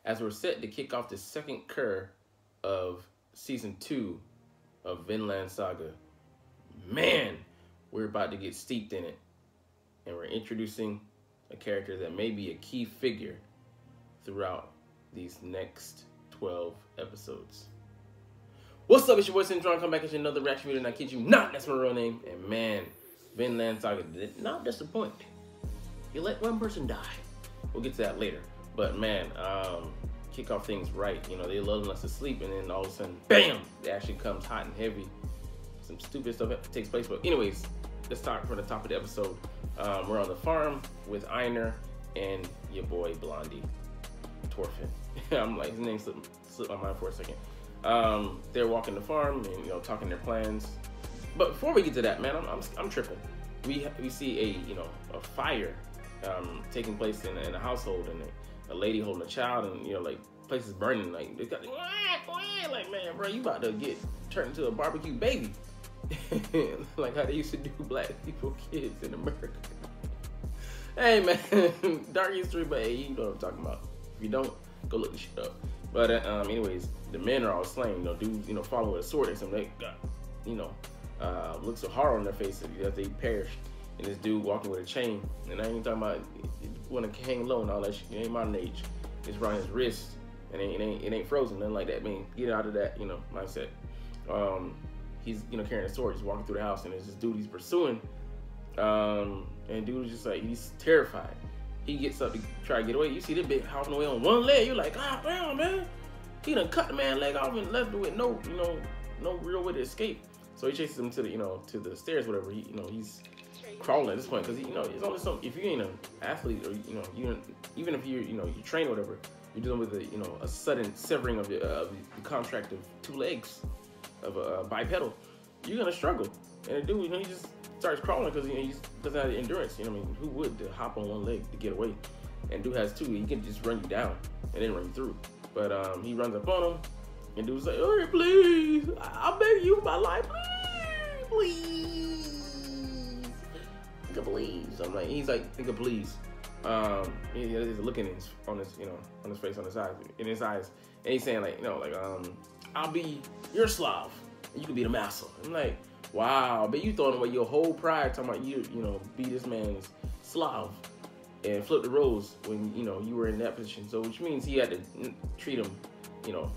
as we're set to kick off the second cour of season 2 of Vinland Saga. Man, we're about to get steeped in it, and we're introducing a character that may be a key figure throughout these next 12 episodes. What's up, it's your boy Cintron, come back at another reaction video, and I kid you not, that's my real name. And man, Vinland Saga did not disappoint. You let one person die. We'll get to that later. But man, kick off things right. You know, they lulling us to sleep, and then all of a sudden, bam! It actually comes hot and heavy. Some stupid stuff takes place. But anyways, let's start from the top of the episode. We're on the farm with Einar and your boy Blondie, Torfin. I'm like, his name slipped my mind for a second. They're walking the farm and, you know, talking their plans. But before we get to that, man, I'm tripping. We see a fire taking place in a household, and a lady holding a child, and, you know, like, place is burning. Like, they got like, man, bro, you about to get turned into a barbecue baby. Like how they used to do black people kids in America. Hey man, dark history, but hey, you know what I'm talking about. If you don't, go look this shit up. But anyways, the men are all slain. You know, dudes, you know, follow with a sword, and something. They got, you know, looks of horror on their faces that they perished. And this dude walking with a chain, and I ain't talking about want to hang low and all that shit. It ain't modern age. It's around his wrist, and it ain't frozen, nothing like that. Man, get out of that, you know, mindset. He's, you know, carrying a sword, just walking through the house, and there's this dude he's pursuing. And dude is just like, he's terrified. He gets up to try to get away. You see this big hopping away on one leg. You're like, ah, damn, man. He done cut the man's leg off and left it with no real way to escape. So he chases him to the, you know, to the stairs, whatever. He, you know, he's crawling at this point because, you know, it's only something. If you ain't an athlete, or, you know, even if you know, you train or whatever, you're dealing with a, you know, a sudden severing of the contract of 2 legs. Of a bipedal, you're gonna struggle. And the dude, you know, he just starts crawling because, you know, he doesn't have the endurance. You know what I mean? Who would to hop on one leg to get away? And dude has 2. He can just run you down and then run you through. But he runs up on him, and dude's like, "Hurry, please! I beg you, my life, please, think of please." I'm like, he's like, "Think of please." He's looking on his, you know, on his face, on his eyes, in his eyes, and he's saying like, you know, like, "I'll be your Slav, and you can be the master." I'm like, wow, but you throwing away your whole pride talking about you know, be this man's Slav and flip the roles when, you know, you were in that position. So which means he had to treat him, you know,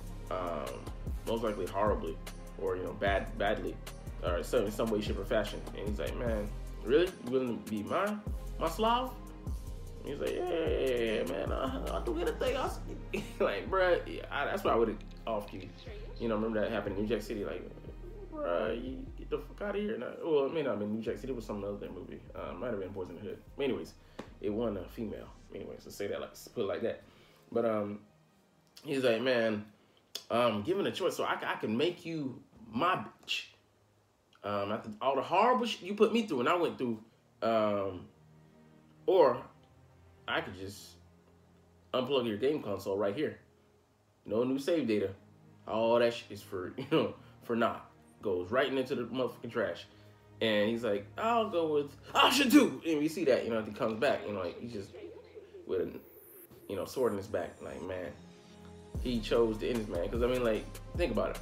most likely horribly, or, you know, badly, or in some way, shape, or fashion. And he's like, "Man, really? You willing to be my Slav?" And he's like, "Yeah, man, I'll do anything else." Like, bruh, that's why I would have offed you. You know, remember that happened in New Jack City? Like, bruh, you get the fuck out of here. Now, well, it may not have been New Jack City. It was some other movie. Might have been Boys in the Hood. But anyways, it won a female. Anyways, let's say that, like, put it like that. But he's like, "Man, given a choice, so I can make you my bitch. After all the horrible shit you put me through and I went through, or I could just unplug your game console right here. No new save data. All that shit is for, you know, for naught. Goes right into the motherfucking trash." And he's like, "I'll go with option 2. And we see that, you know, he comes back, you know, like, he's just with a, you know, sword in his back. Like, man, he chose to end his man. Because, I mean, like, think about it.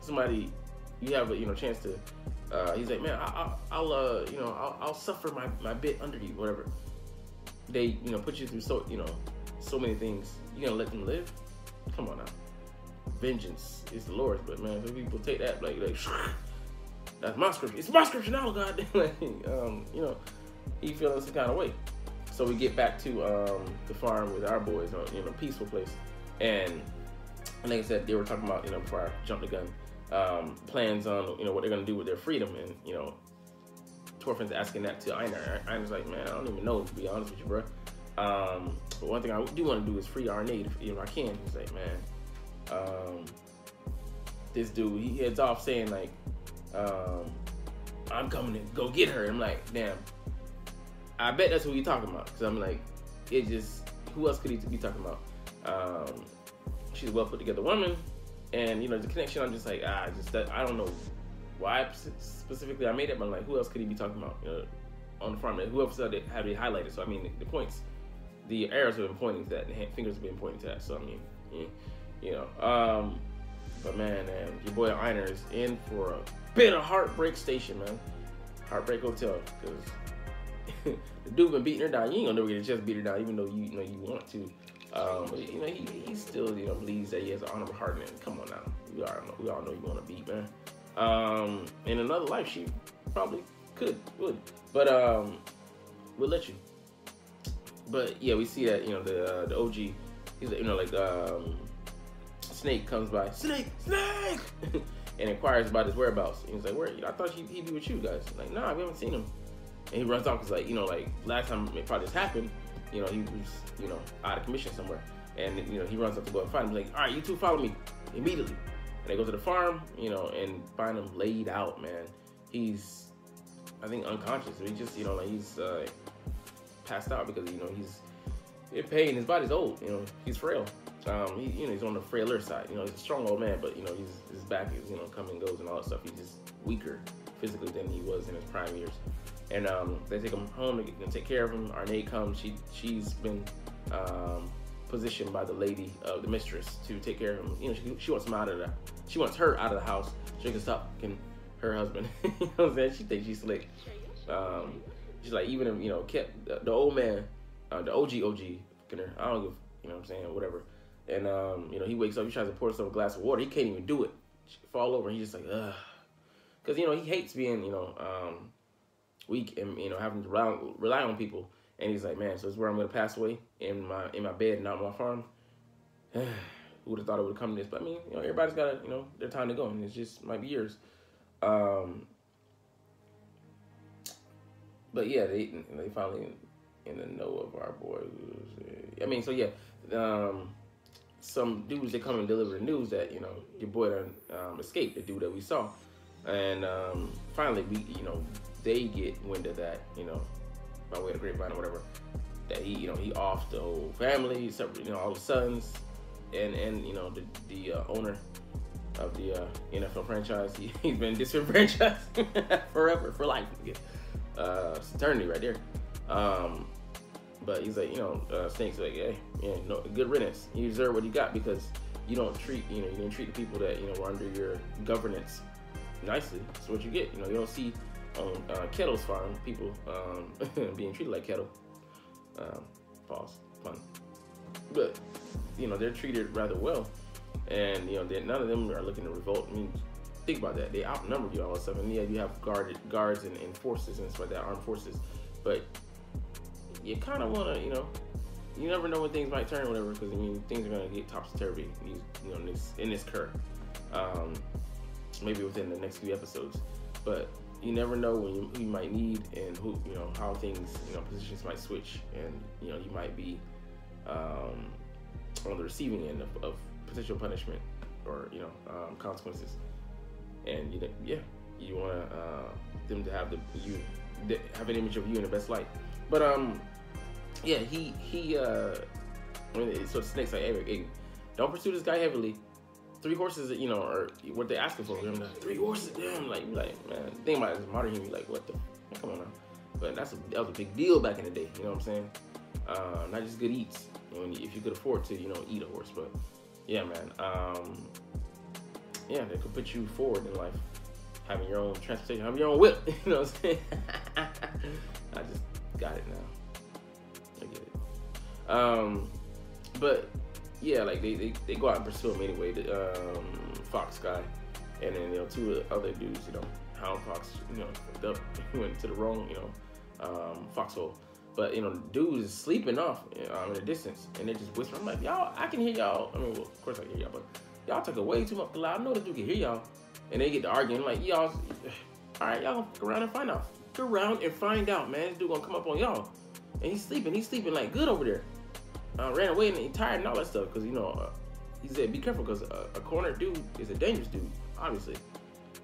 Somebody, you have a, you know, chance to, he's like, "Man, I'll you know, I'll suffer my bit under you," whatever. They, you know, put you through so, you know, so many things. You gonna let them live? Come on now. Vengeance is the Lord's, but man, some people take that like that's my scripture. It's my scripture now, God. Like, you know, he feeling some kind of way. So we get back to the farm with our boys, you know, peaceful place, and like I said, they were talking about, you know, before I jumped the gun, plans on, you know, what they're gonna do with their freedom, and, you know, Torfin's asking that to Einar. Einar's like, "Man, I don't even know, to be honest with you, bro. But one thing I do want to do is free our native, if I can." He's like, "Man, this dude, he heads off saying like, I'm coming to go get her." I'm like, damn, I bet that's who he's talking about. Because I'm like, it just, who else could he be talking about? She's a well put together woman, and, you know, the connection, I'm just like, I don't know why specifically I made it, but I'm like, who else could he be talking about, you know, on the farm? Who else had it highlighted? So I mean, the points, the arrows have been pointing to that, and the fingers have been pointing to that. So I mean, you know. But man, your boy Einar is in for a bit of Heartbreak Station, man. Heartbreak Hotel, because the dude been beating her down. You ain't gonna never get a chance to beat her down, even though you want to. But you know, he still believes that he has an honorable heart. Man, come on now, we all know you want to beat, man. In another life, she probably would, but we'll let you. But yeah, we see that the OG, he's like Snake comes by, Snake, and inquires about his whereabouts. And he's like, where? I thought he'd be with you guys. Like, nah, we haven't seen him. And he runs off because like last time it probably just happened, he was out of commission somewhere, and he runs up to go and find him. He's like, all right, you two follow me immediately. And they go to the farm, and find him laid out, man. He's, I think, unconscious. He just, he's passed out because, he's in pain. His body's old, he's frail. He's on the frailer side. He's a strong old man, but, his back is, come and goes and all that stuff. He's just weaker physically than he was in his prime years. And they take him home to take care of him. Arne comes. She's been positioned by the lady, the mistress, to take care of him. She wants him out of the. She wants her out of the house so she can stop her husband. You know what I'm saying? She thinks she's slick. She's like, even if kept the old man, the OG, I don't give, what I'm saying, whatever. And he wakes up, he tries to pour himself a glass of water, he can't even do it. She fall over, and he's just like, ugh, because he hates being weak and having to rely on people. And he's like, man, so it's where I'm gonna pass away in my bed and not on my farm. Who would have thought it would come to this? But I mean, everybody's got their time to go, and it just might be years. But yeah, they finally in the know of our boy. I mean, so yeah, some dudes, they come and deliver the news that your boy done escaped, the dude that we saw, and finally they get wind of that, by way of the grapevine or whatever, that he offed the whole family, except all the sons, and the owner of the NFL franchise. He's been disenfranchised forever, for life. It's eternity right there. But he's like, Snake's like, hey, good riddance. You deserve what you got, because you don't treat, you didn't treat the people that were under your governance nicely. That's what you get. You don't see on Kettle's farm people being treated like Kettle. Pause. Fun. But they're treated rather well, and none of them are looking to revolt. I mean, think about that. They outnumber you all of a sudden. Yeah, you have guards and forces and stuff like that, armed forces, but you kind of want to, you never know when things might turn, or whatever, because things are gonna get topsy-turvy. In this curve, maybe within the next few episodes, but you never know when you might need, and who, how things, positions might switch, and you might be on the receiving end of potential punishment or consequences, and you want them to have have an image of you in the best light. But so Snake's like, hey, don't pursue this guy heavily. 3 horses, are what they're asking for. 3 horses, damn. Like, man, think about it, as modern human, like, what the, come on now. But that was a big deal back in the day. You know what I'm saying? Not just good eats. If you could afford to, eat a horse. But yeah, man. They could put you forward in life, having your own transportation, having your own whip. You know what I'm saying? I just got it now. I get it. But yeah, like they go out and pursue him anyway. The Fox guy, and then 2 other dudes, Hound Fox, went to the wrong, foxhole. But dude is sleeping off in the distance, and they're just whispering. I'm like, y'all, I can hear y'all. I mean, well, of course I can hear y'all, but y'all took it way too much loud. I know that dude can hear y'all, and they get to arguing. Like, y'all, all right, y'all go around and find out. Go around and find out, man. This dude gonna come up on y'all, and he's sleeping like good over there. Ran away and he's tired and all that stuff, because he said be careful, because a cornered dude is a dangerous dude, obviously.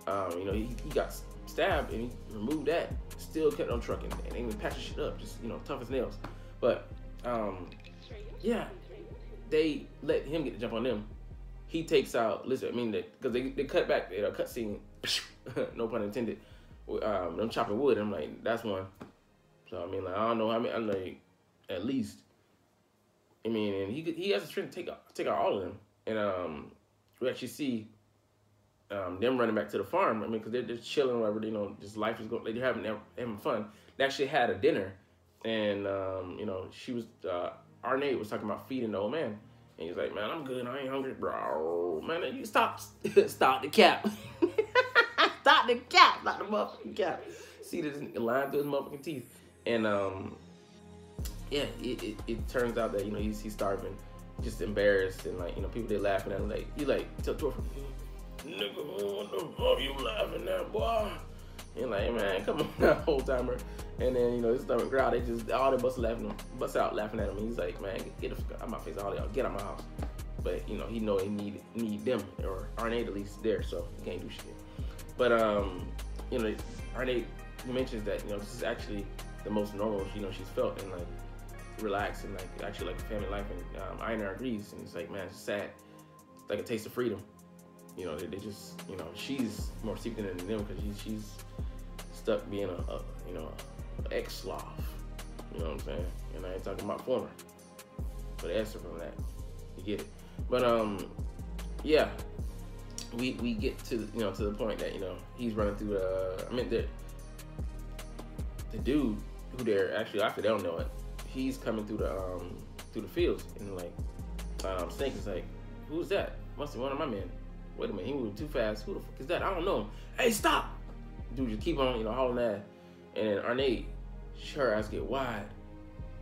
He got stabbed and he removed that, still kept on trucking, and they even patching shit up, just tough as nails. But yeah, they let him get the jump on them. He takes out, listen, because they cut back a cut scene, no pun intended, them chopping wood. And I'm like, that's one. So I don't know how many, I'm like, at least I mean, and he has the strength to take out all of them. And we actually see them running back to the farm. I mean, because they're just chilling, whatever. You know, just life is going. Like, they're having fun. They actually had a dinner, and you know, she was Arne was talking about feeding the old man, and he's like, "Man, I'm good. I ain't hungry, bro. Man, you stop the cap, stop the cap, stop the motherfucking cap." See this line through his motherfucking teeth, and yeah, it turns out that, you know, he's starving, just embarrassed, and, like, you know, people, they laughing at him, like, he like tell Torfin, "Nigga, what the fuck you laughing at, boy?" And like, man, come on now, whole timer. And then, you know, his stomach growl, they just all they bust out laughing at him. And he's like, "Man, get the fuck out of my face, all y'all, get out of my house." But, you know, he know he need them, or Arne at least there, so he can't do shit. But you know, Arne mentions that, you know, this is actually the most normal, you know, she's felt, and like relaxed, and like actually like a family life. And Einar agrees, and he's like, "Man, it's sad. It's like a taste of freedom." You know, they just, you know, she's more steeped in it than them, because she's stuck being a you know, ex-slav. You know what I'm saying? And I ain't talking about former, but answer from that, you get it. But yeah, we get to, you know, to the point that, you know, he's running through I mean, the dude who they're actually after, they don't know it, he's coming through the fields, and like Snake is like, "Who's that? Must be one of my men. Wait a minute, he moved too fast. Who the fuck is that? I don't know. Hey, stop!" Dude just keep on, you know, hauling ass. And then Arne, her eyes get wide,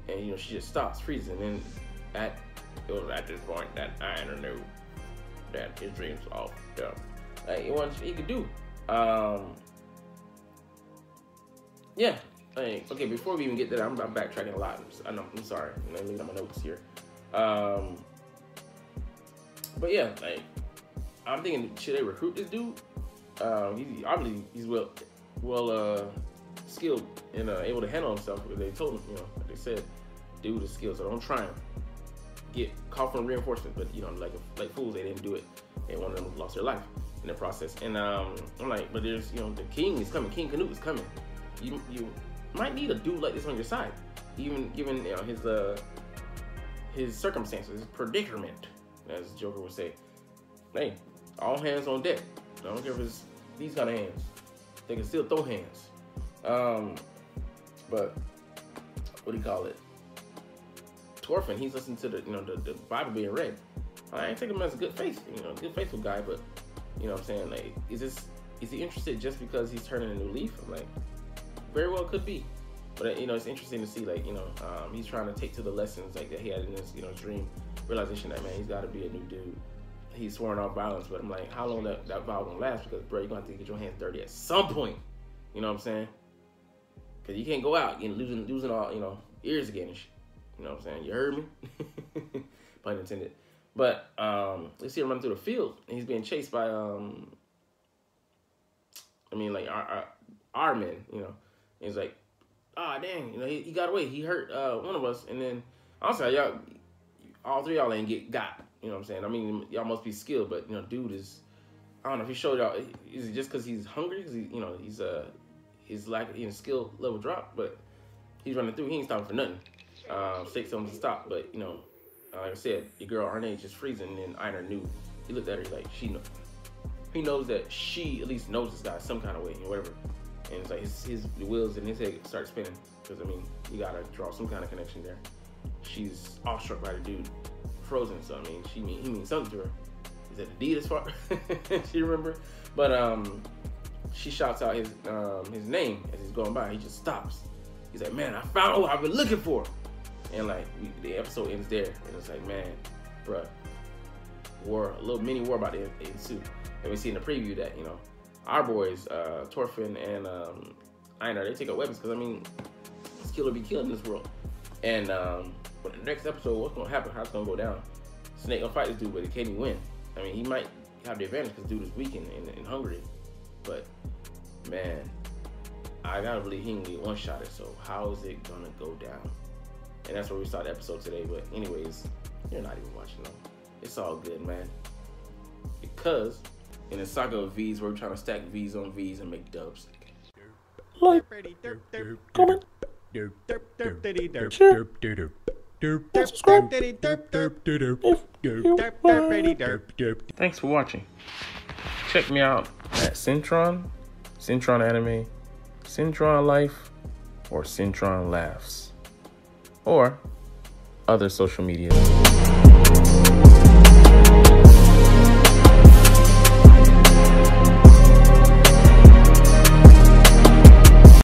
and, you know, she just stops, freezing. And then it was at this point that Einar knew that his dreams were all dumb. Like, it wasn't shit he could do. Yeah. Like, okay, before we even get to that, I'm backtracking a lot. I'm sorry. Let me look at my notes here. But yeah, like, I'm thinking, should they recruit this dude? He's well skilled and able to handle himself. They told him, you know, like they said, dude is skilled, so don't try him. Get call for reinforcement, but, you know, like fools, they didn't do it, and one of them lost their life in the process. And I'm like, but there's, you know, the king is coming. King Canute is coming. You might need a dude like this on your side, even given, you know, his circumstances, his predicament, as Joker would say. Hey, all hands on deck. I don't care if it's these kind of hands. They can still throw hands. But what do you call it? Torfin, he's listening to the Bible being read. I ain't taking him as a good faith, you know, good faithful guy, but, you know what I'm saying, like, is he interested just because he's turning a new leaf? I'm like, very well could be. But, you know, it's interesting to see, like, you know, he's trying to take to the lessons, like, that he had in this, you know, dream, realization that, man, he's got to be a new dude. He's sworn off violence, but I'm like, how long that vow gonna last? Because, bro, you're gonna have to get your hands dirty at some point. You know what I'm saying? Because you can't go out and losing all, you know, ears again and shit. You know what I'm saying? You heard me? Pun intended. But let's see him run through the field, and he's being chased by like our men, you know. And he's like, "Ah, dang, you know, he got away. He hurt one of us." And then honestly, y'all, all three of y'all ain't got. You know what I'm saying? I mean, y'all must be skilled, but, you know, dude is, I don't know if he showed y'all, is it just because he's hungry? Because he, you know, his lack of skill level dropped, but he's running through. He ain't stopping for nothing. Snake told him to stop, but, you know, like I said, your girl Arne is just freezing, and then Einar knew. He looked at her like, he knows that she at least knows this guy some kind of way, or whatever. And it's like his wheels in his head start spinning, because, I mean, you gotta draw some kind of connection there. She's awestruck by the dude. Frozen, so I mean, he means something to her. Is it Adidas part? She remember? But she shouts out his name as he's going by. He just stops. He's like, "Man, I found what I've been looking for." And like the episode ends there, and it's like, man, bruh, a little mini war about to ensue. And we see in the preview that, you know, our boys, Torfin and Einar, they take up weapons, because, I mean, it's kill or be killed in this world. And but the next episode, what's gonna happen? How's it gonna go down? Snake gonna fight this dude, but he can't even win. I mean, he might have the advantage because dude is weak and hungry. But man, I gotta believe he can get one-shotted. So how is it gonna go down? And that's where we start the episode today. But anyways, you're not even watching though. It's all good, man. Because in the saga of V's, we're trying to stack V's on V's and make dubs. Like, comment, share, Thanks for watching. Check me out at Cintron, Cintron Anime, Cintron Life, or Cintron Laughs, or other social media.